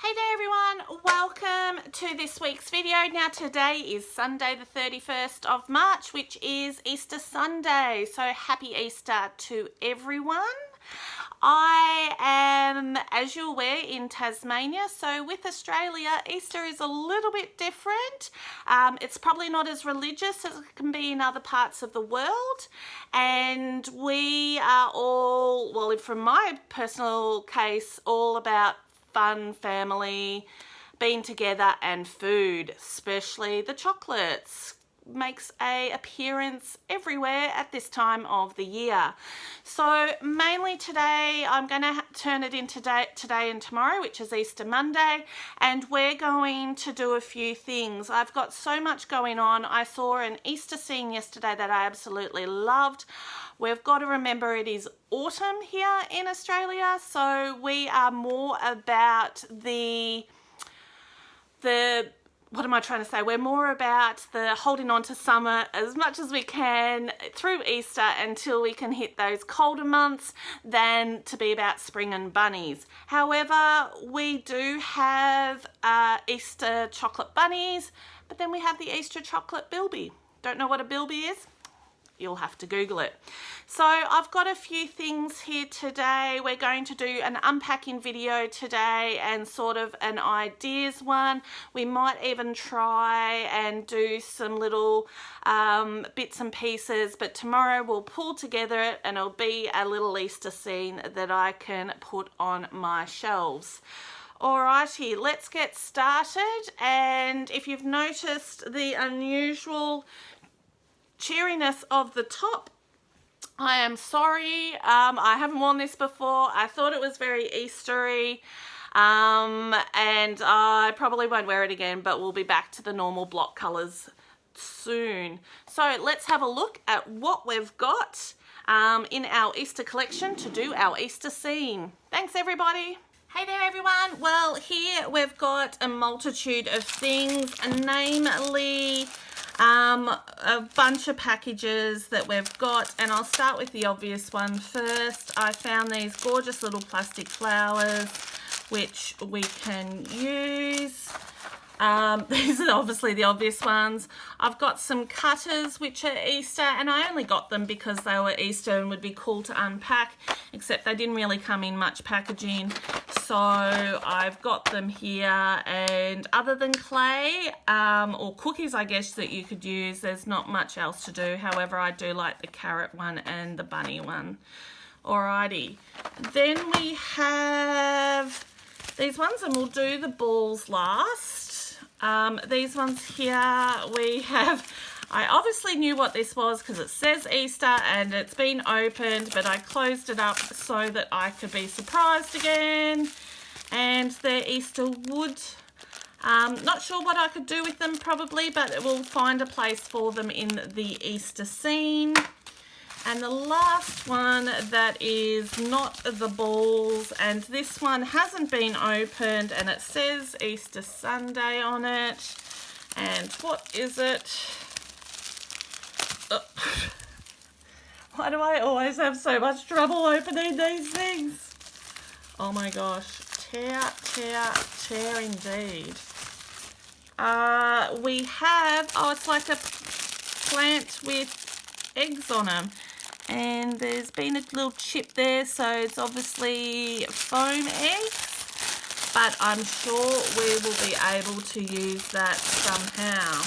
Hey there everyone, welcome to this week's video. Now today is Sunday the 31st of March, which is Easter Sunday. So happy Easter to everyone. I am, as you're aware, in Tasmania. So with Australia, Easter is a little bit different. It's probably not as religious as it can be in other parts of the world. And we are all, well, from my personal case, all about fun, family, being together and food, especially the chocolates. Makes a appearance everywhere at this time of the year. So mainly today I'm going to turn it into today and tomorrow, which is Easter Monday, and we're going to do a few things. I've got so much going on. I saw an Easter scene yesterday that I absolutely loved. We've got to remember it is autumn here in Australia, so we are more about what am I trying to say? We're more about the holding on to summer as much as we can through Easter until we can hit those colder months than to be about spring and bunnies. However, we do have Easter chocolate bunnies, but then we have the Easter chocolate bilby. Don't know what a bilby is? You'll have to Google it. So I've got a few things here today. We're going to do an unpacking video today and sort of an ideas one. We might even try and do some little bits and pieces, but tomorrow we'll pull together it and it'll be a little Easter scene that I can put on my shelves. Alrighty, let's get started. And if you've noticed the unusual cheeriness of the top, I am sorry. I haven't worn this before. I thought it was very Eastery, and I probably won't wear it again, but we'll be back to the normal block colours soon. So let's have a look at what we've got in our Easter collection to do our Easter scene. Thanks everybody. Hey there everyone. Well, here we've got a multitude of things, namely a bunch of packages that we've got, and I'll start with the obvious one first. I found these gorgeous little plastic flowers which we can use. These are obviously the obvious ones. I've got some cutters which are Easter, and I only got them because they were Easter and would be cool to unpack, except they didn't really come in much packaging. So I've got them here, and other than clay or cookies, I guess, that you could use, there's not much else to do. However, I do like the carrot one and the bunny one. Alrighty, then we have these ones, and we'll do the balls last. These ones here we have, I obviously knew what this was because it says Easter and it's been opened, but I closed it up so that I could be surprised again. And they're Easter wood. Not sure what I could do with them probably, but we'll find a place for them in the Easter scene. And the last one that is not the balls, and this one hasn't been opened, and it says Easter Sunday on it. And what is it? Oh. Why do I always have so much trouble opening these things? Oh my gosh, tear indeed. We have, oh, it's like a plant with eggs on them. And there's been a little chip there, so it's obviously foam eggs, but I'm sure we will be able to use that somehow.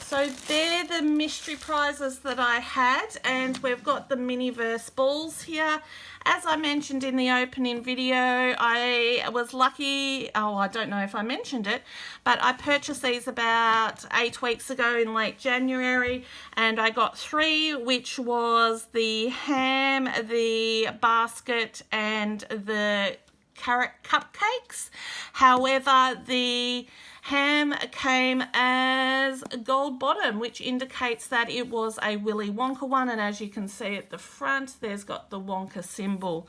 So they're the mystery prizes that I had, and we've got the Miniverse balls here. As I mentioned in the opening video, I was lucky, oh, I don't know if I mentioned it, but I purchased these about 8 weeks ago in late January, and I got 3, which was the ham, the basket, and the carrot cupcakes. However, the ham came as a gold bottom, which indicates that it was a Willy Wonka one, and as you can see at the front, there's got the Wonka symbol.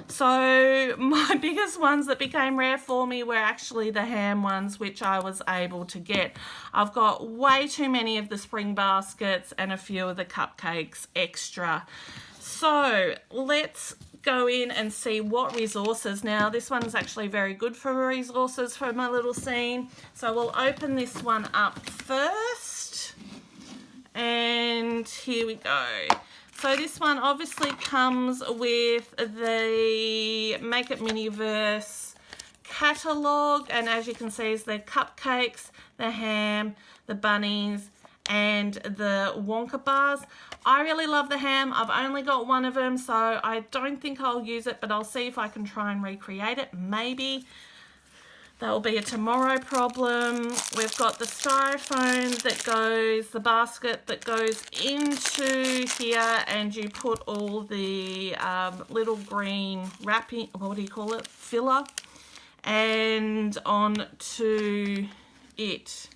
So my biggest ones that became rare for me were actually the ham ones, which I was able to get. I've got way too many of the spring baskets and a few of the cupcakes extra. So let's go in and see what resources. Now this one's actually very good for resources for my little scene. So we'll open this one up first. And here we go. So this one obviously comes with the Make It Miniverse catalogue, and as you can see is the cupcakes, the ham, the bunnies, and the Wonka bars. I really love the ham. I've only got one of them, so I don't think I'll use it, but I'll see if I can try and recreate it. Maybe. That will be a tomorrow problem. We've got the styrofoam that goes, the basket that goes into here, and you put all the little green wrapping, what do you call it, filler, and onto it.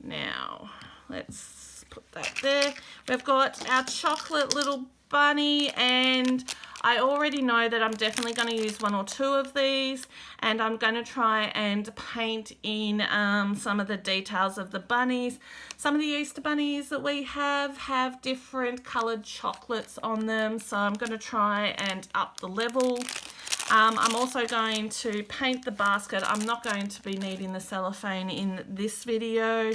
Now, let's put that there. We've got our chocolate little bunny, and I already know that I'm definitely going to use one or two of these, and I'm going to try and paint in some of the details of the bunnies. Some of the Easter bunnies that we have different coloured chocolates on them, so I'm going to try and up the level. I'm also going to paint the basket. I'm not going to be needing the cellophane in this video.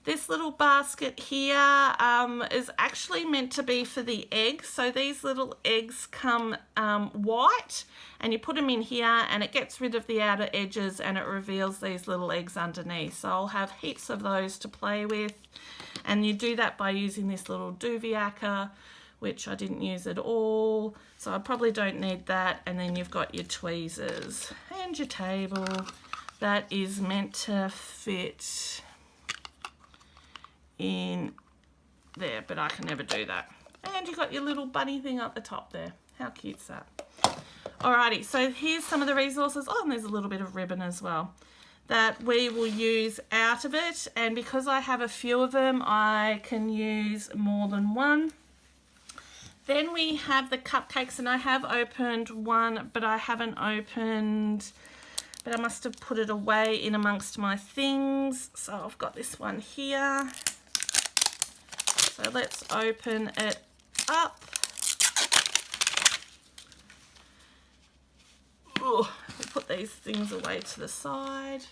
This little basket here is actually meant to be for the eggs. So these little eggs come white, and you put them in here and it gets rid of the outer edges and it reveals these little eggs underneath. So I'll have heaps of those to play with. And you do that by using this little Duviaca, which I didn't use at all. So I probably don't need that. And then you've got your tweezers and your table that is meant to fit in there, but I can never do that. And you've got your little bunny thing up the top there. How cute's that? Alrighty, so here's some of the resources. Oh, and there's a little bit of ribbon as well that we will use out of it. And because I have a few of them, I can use more than one. Then we have the cupcakes, and I have opened one, but I haven't opened, but I must have put it away in amongst my things. So I've got this one here. So let's open it up. We'll put these things away to the side.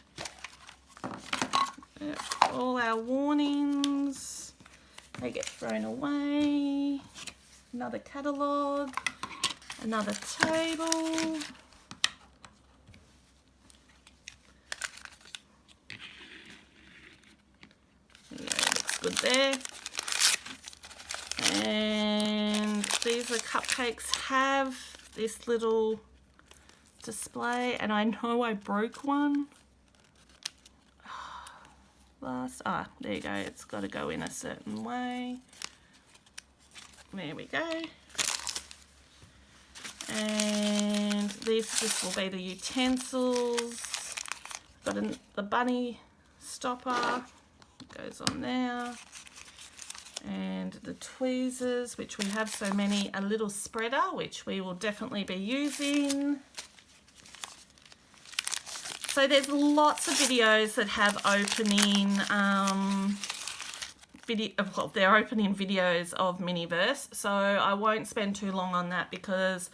All our warnings, they get thrown away. Another catalogue, another table. Yeah, looks good there. And these are cupcakes have this little display, and I know I broke one there you go, it's got to go in a certain way. There we go. And this will be the utensils. Got the bunny stopper, goes on there. And the tweezers, which we have so many, a little spreader, which we will definitely be using. So there's lots of videos that have opening they're opening videos of Miniverse, so I won't spend too long on that because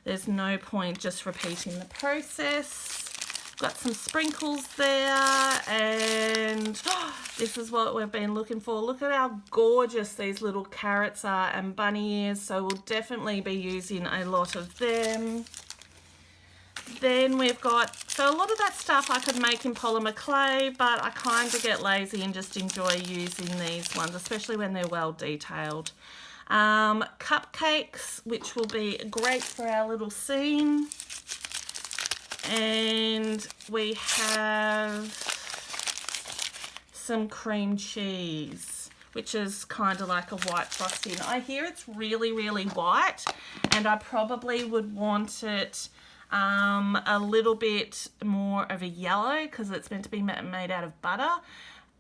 there's no point just repeating the process. Got some sprinkles there, and this is what we've been looking for. Look at how gorgeous these little carrots are and bunny ears, so we'll definitely be using a lot of them. Then we've got, so a lot of that stuff I could make in polymer clay, but I kind of get lazy and just enjoy using these ones, especially when they're well detailed. Cupcakes, which will be great for our little scene. And we have some cream cheese, which is kind of like a white frosting. I hear it's really, really white, and I probably would want it a little bit more of a yellow because it's meant to be made out of butter,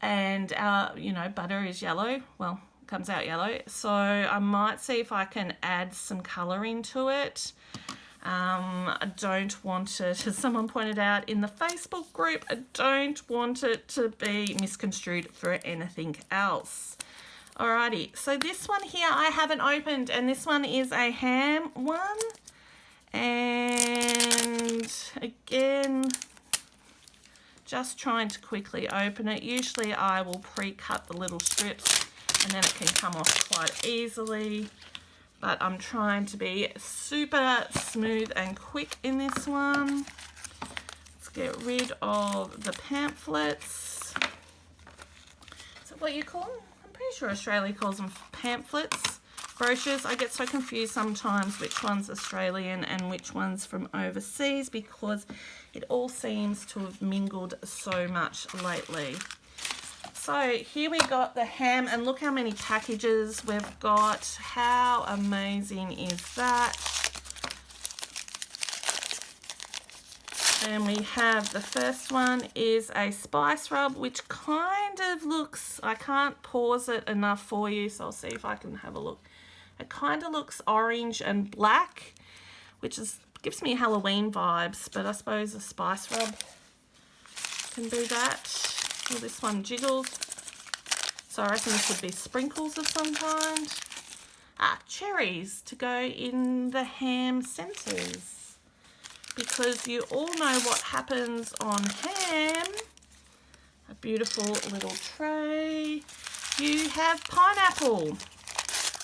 and you know, butter is yellow, well, comes out yellow, so I might see if I can add some colour into it. I don't want it, as someone pointed out in the Facebook group, I don't want it to be misconstrued for anything else. Alrighty, so this one here I haven't opened, and this one is a ham one. And again, just trying to quickly open it. Usually I will pre-cut the little strips and then it can come off quite easily. But I'm trying to be super smooth and quick in this one. Let's get rid of the pamphlets. Is that what you call them? I'm pretty sure Australia calls them pamphlets. Brochures. I get so confused sometimes which one's Australian and which one's from overseas because it all seems to have mingled so much lately. So here we got the ham, and look how many packages we've got. How amazing is that? And we have the first one is a spice rub, which kind of looks, I can't pause it enough for you, so I'll see if I can have a look. It kind of looks orange and black, which gives me Halloween vibes, but I suppose a spice rub can do that. Well, this one jiggles. So I reckon this would be sprinkles of some kind. Cherries to go in the ham centres. Because you all know what happens on ham. A beautiful little tray. You have pineapple.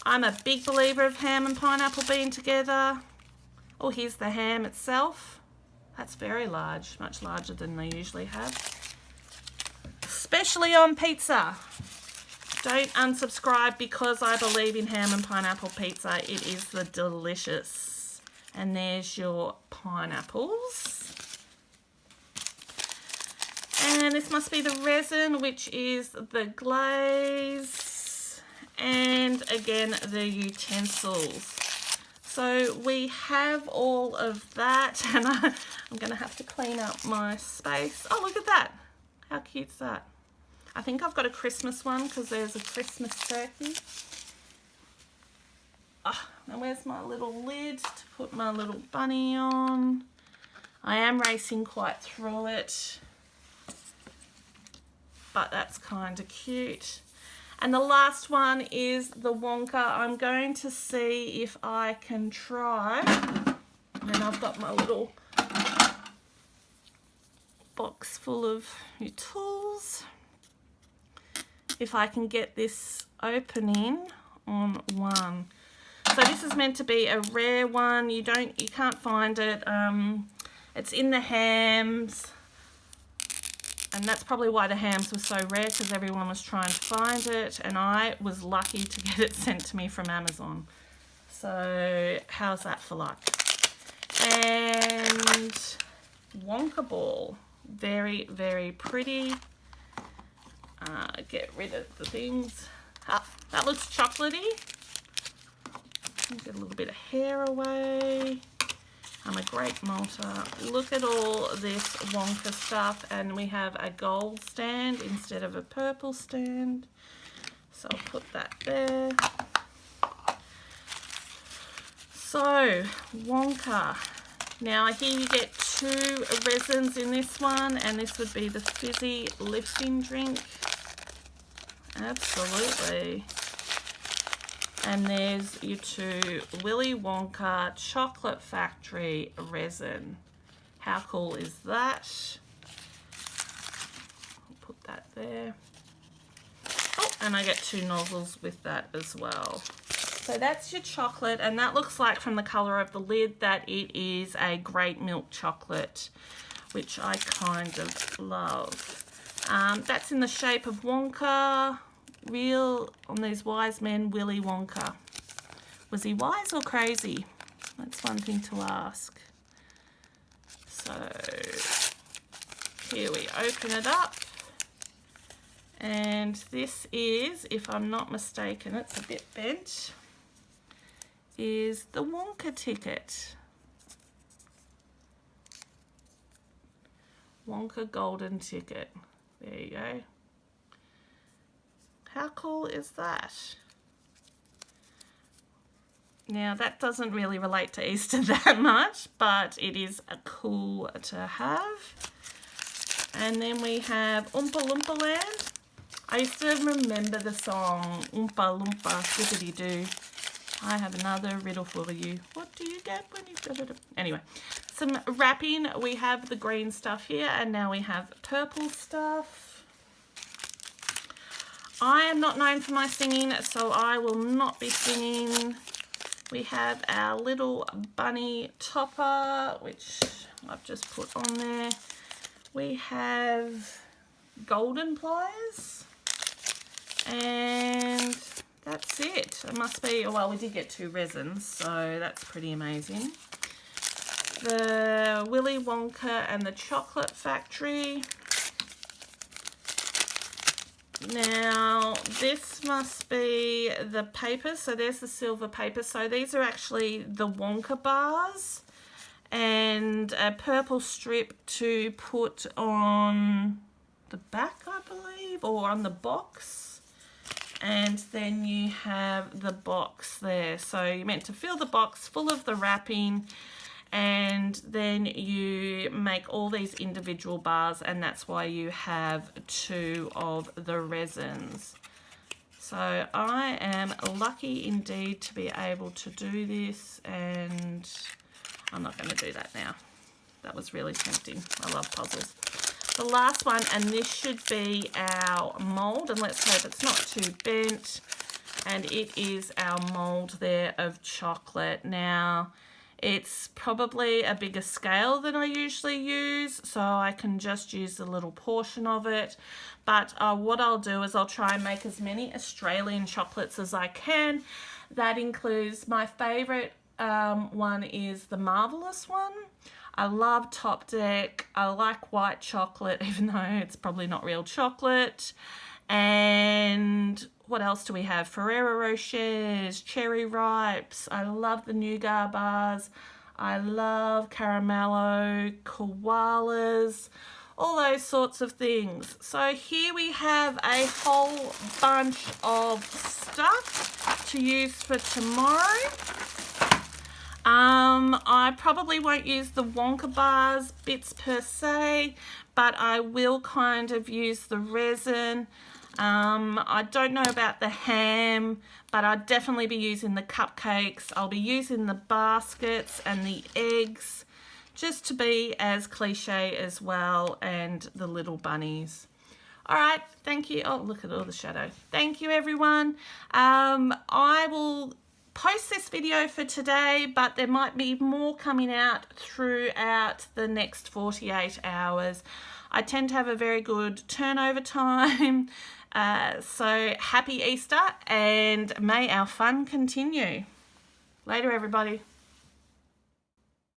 I'm a big believer of ham and pineapple being together. Oh, here's the ham itself. That's very large, much larger than they usually have. Especially on pizza. Don't unsubscribe because I believe in ham and pineapple pizza. It is the delicious. And there's your pineapples. And this must be the resin, which is the glaze. And again, the utensils. So we have all of that. And I'm going to have to clean up my space. Oh, look at that. How cute's that? I think I've got a Christmas one because there's a Christmas turkey. Now where's my little lid to put my little bunny on? I am racing quite through it, but that's kind of cute. And the last one is the Wonka. I'm going to see if I can try, and I've got my little box full of your tools. If I can get this opening on one. So this is meant to be a rare one. You can't find it. It's in the hams. And that's probably why the hams were so rare, because everyone was trying to find it. And I was lucky to get it sent to me from Amazon. So how's that for luck? And Wonka ball. Very, very pretty. Get rid of the things. That looks chocolatey. Get a little bit of hair away. I'm a great melter. Look at all this Wonka stuff, and we have a gold stand instead of a purple stand. So I'll put that there. So Wonka. Now here you get 2 resins in this one, and this would be the fizzy lifting drink. Absolutely. And there's your 2 Willy Wonka Chocolate Factory resin. How cool is that? I'll put that there. Oh, and I get 2 nozzles with that as well. So that's your chocolate, and that looks like from the colour of the lid that it is a great milk chocolate, which I kind of love. That's in the shape of Wonka. Real on these wise men, Willy Wonka. Was he wise or crazy? That's one thing to ask. So here we open it up. And this is, if I'm not mistaken, it's a bit bent, is the Wonka ticket. Wonka golden ticket. There you go. How cool is that? Now that doesn't really relate to Easter that much, but it is cool to have. And then we have Oompa Loompa Land. I used to remember the song Oompa Loompa Skippity Doo. I have another riddle for you. What do you get when you... Anyway, some wrapping. We have the green stuff here, and now we have purple stuff. I am not known for my singing, so I will not be singing. We have our little bunny topper, which I've just put on there. We have golden pliers, and that's it. It must be, well, we did get 2 resins, so that's pretty amazing. The Willy Wonka and the Chocolate Factory. Now, this must be the paper. So there's the silver paper. So these are actually the Wonka bars, and a purple strip to put on the back, I believe, or on the box. And then you have the box there. So you're meant to fill the box full of the wrapping, and then you make all these individual bars, and that's why you have 2 of the resins. So I am lucky indeed to be able to do this, and I'm not going to do that now. That was really tempting. I love puzzles. The last one, and this should be our mould, and let's hope it's not too bent, and it is our mould there of chocolate. Now, it's probably a bigger scale than I usually use, so I can just use a little portion of it. But what I'll do is I'll try and make as many Australian chocolates as I can. That includes, my favourite one is the Marvellous one. I love Top Deck. I like white chocolate, even though it's probably not real chocolate. And what else do we have? Ferrero Rochers, Cherry Ripes. I love the Nougat bars. I love Caramello, Koalas, all those sorts of things. So here we have a whole bunch of stuff to use for tomorrow. I probably won't use the Wonka bars bits per se, but I will kind of use the resin. I don't know about the ham, but I'll definitely be using the cupcakes. I'll be using the baskets and the eggs, just to be as cliche as well, and the little bunnies. All right, thank you. Oh, look at all the shadow. Thank you, everyone. I will post this video for today, but there might be more coming out throughout the next 48 hours. I tend to have a very good turnover time. So happy Easter, and may our fun continue. Later, everybody.